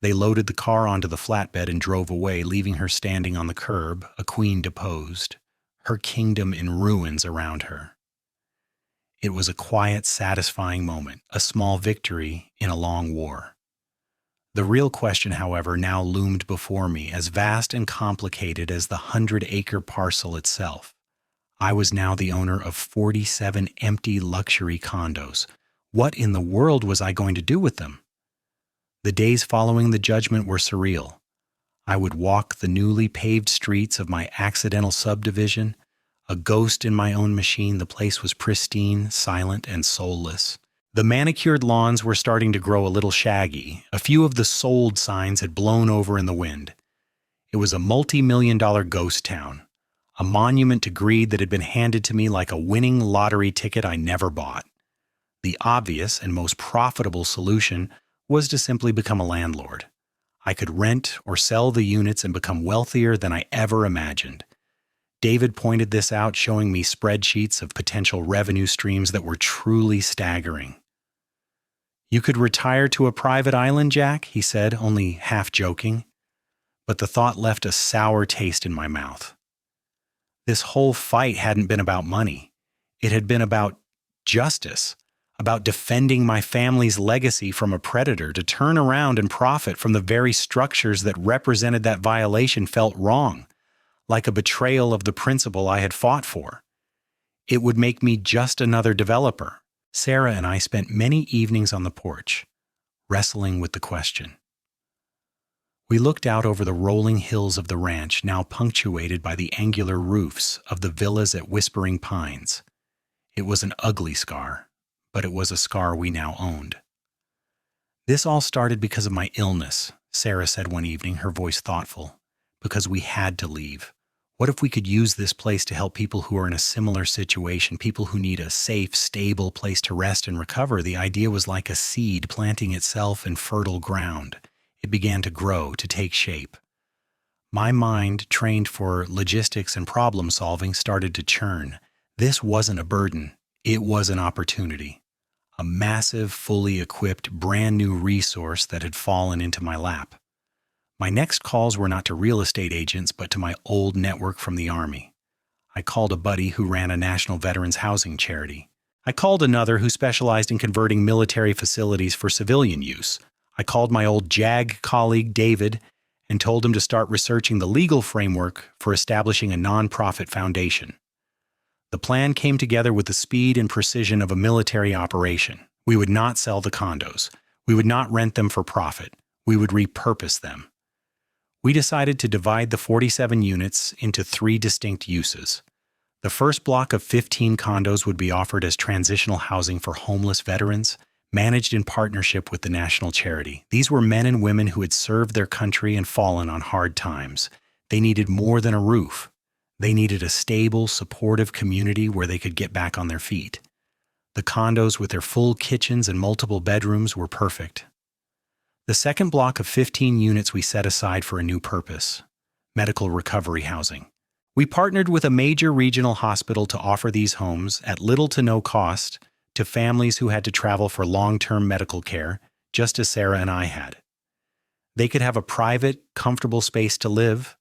They loaded the car onto the flatbed and drove away, leaving her standing on the curb, a queen deposed, her kingdom in ruins around her. It was a quiet, satisfying moment, a small victory in a long war. The real question, however, now loomed before me, as vast and complicated as the 100-acre parcel itself. I was now the owner of 47 empty luxury condos. What in the world was I going to do with them? The days following the judgment were surreal. I would walk the newly paved streets of my accidental subdivision, a ghost in my own machine. The place was pristine, silent, and soulless. The manicured lawns were starting to grow a little shaggy. A few of the sold signs had blown over in the wind. It was a multi-million-dollar ghost town, a monument to greed that had been handed to me like a winning lottery ticket I never bought. The obvious and most profitable solution was to simply become a landlord. I could rent or sell the units and become wealthier than I ever imagined. David pointed this out, showing me spreadsheets of potential revenue streams that were truly staggering. "You could retire to a private island, Jack," he said, only half joking. But the thought left a sour taste in my mouth. This whole fight hadn't been about money. It had been about justice, about defending my family's legacy from a predator. To turn around and profit from the very structures that represented that violation felt wrong, like a betrayal of the principle I had fought for. It would make me just another developer. Sarah and I spent many evenings on the porch, wrestling with the question. We looked out over the rolling hills of the ranch, now punctuated by the angular roofs of the villas at Whispering Pines. It was an ugly scar, but it was a scar we now owned. "This all started because of my illness," Sarah said one evening, her voice thoughtful. "Because we had to leave. What if we could use this place to help people who are in a similar situation, people who need a safe, stable place to rest and recover?" The idea was like a seed planting itself in fertile ground. It began to grow, to take shape. My mind, trained for logistics and problem solving, started to churn. This wasn't a burden. It was an opportunity. A massive, fully equipped, brand new resource that had fallen into my lap. My next calls were not to real estate agents, but to my old network from the Army. I called a buddy who ran a national veterans housing charity. I called another who specialized in converting military facilities for civilian use. I called my old JAG colleague, David, and told him to start researching the legal framework for establishing a nonprofit foundation. The plan came together with the speed and precision of a military operation. We would not sell the condos. We would not rent them for profit. We would repurpose them. We decided to divide the 47 units into 3 distinct uses. The first block of 15 condos would be offered as transitional housing for homeless veterans, managed in partnership with the national charity. These were men and women who had served their country and fallen on hard times. They needed more than a roof. They needed a stable, supportive community where they could get back on their feet. The condos, with their full kitchens and multiple bedrooms, were perfect. The second block of 15 units we set aside for a new purpose: medical recovery housing. We partnered with a major regional hospital to offer these homes at little to no cost to families who had to travel for long-term medical care, just as Sarah and I had. They could have a private, comfortable space to live,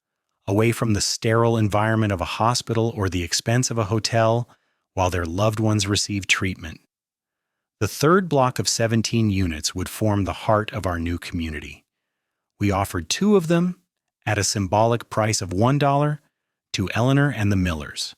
away from the sterile environment of a hospital or the expense of a hotel, while their loved ones received treatment. The third block of 17 units would form the heart of our new community. We offered 2 of them at a symbolic price of $1 to Eleanor and the Millers,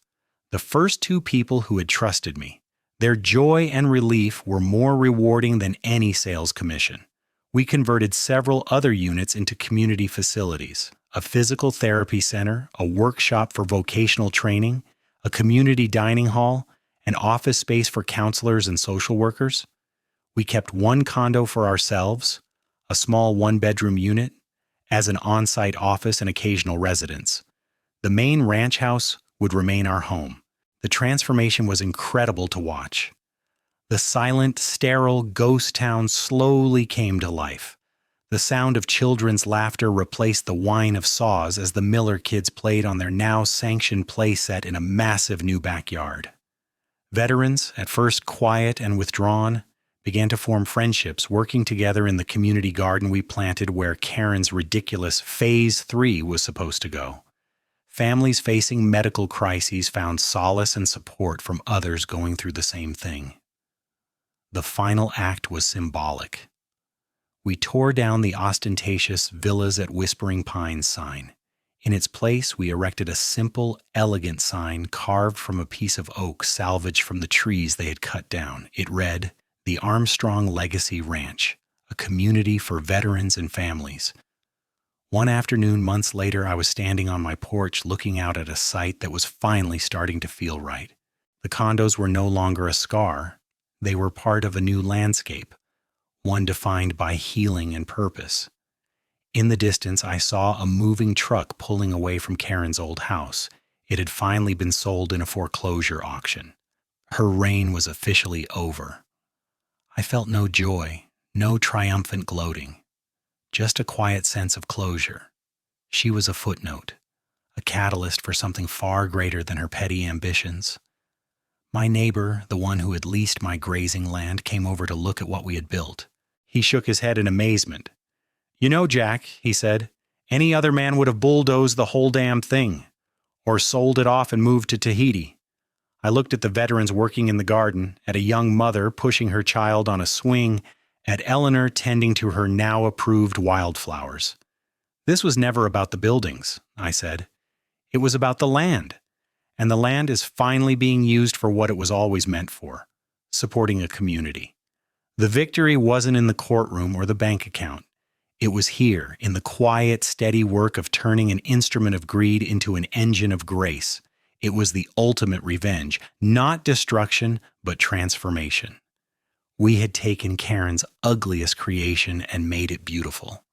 the first 2 people who had trusted me. Their joy and relief were more rewarding than any sales commission. We converted several other units into community facilities, a physical therapy center, a workshop for vocational training, a community dining hall, an office space for counselors and social workers. We kept 1 condo for ourselves, a small 1-bedroom unit, as an on-site office and occasional residence. The main ranch house would remain our home. The transformation was incredible to watch. The silent, sterile ghost town slowly came to life. The sound of children's laughter replaced the whine of saws as the Miller kids played on their now sanctioned play set in a massive new backyard. Veterans, at first quiet and withdrawn, began to form friendships, working together in the community garden we planted where Karen's ridiculous Phase 3 was supposed to go. Families facing medical crises found solace and support from others going through the same thing. The final act was symbolic. We tore down the ostentatious Villas at Whispering Pines sign. In its place, we erected a simple, elegant sign carved from a piece of oak salvaged from the trees they had cut down. It read, "The Armstrong Legacy Ranch, a community for veterans and families." One afternoon, months later, I was standing on my porch looking out at a site that was finally starting to feel right. The condos were no longer a scar. They were part of a new landscape, one defined by healing and purpose. In the distance, I saw a moving truck pulling away from Karen's old house. It had finally been sold in a foreclosure auction. Her reign was officially over. I felt no joy, no triumphant gloating, just a quiet sense of closure. She was a footnote, a catalyst for something far greater than her petty ambitions. My neighbor, the one who had leased my grazing land, came over to look at what we had built. He shook his head in amazement. "You know, Jack," he said, "any other man would have bulldozed the whole damn thing, or sold it off and moved to Tahiti." I looked at the veterans working in the garden, at a young mother pushing her child on a swing, at Eleanor tending to her now approved wildflowers. "This was never about the buildings," I said. "It was about the land. And the land is finally being used for what it was always meant for, supporting a community. The victory wasn't in the courtroom or the bank account. It was here, in the quiet, steady work of turning an instrument of greed into an engine of grace. It was the ultimate revenge, not destruction, but transformation. We had taken Karen's ugliest creation and made it beautiful.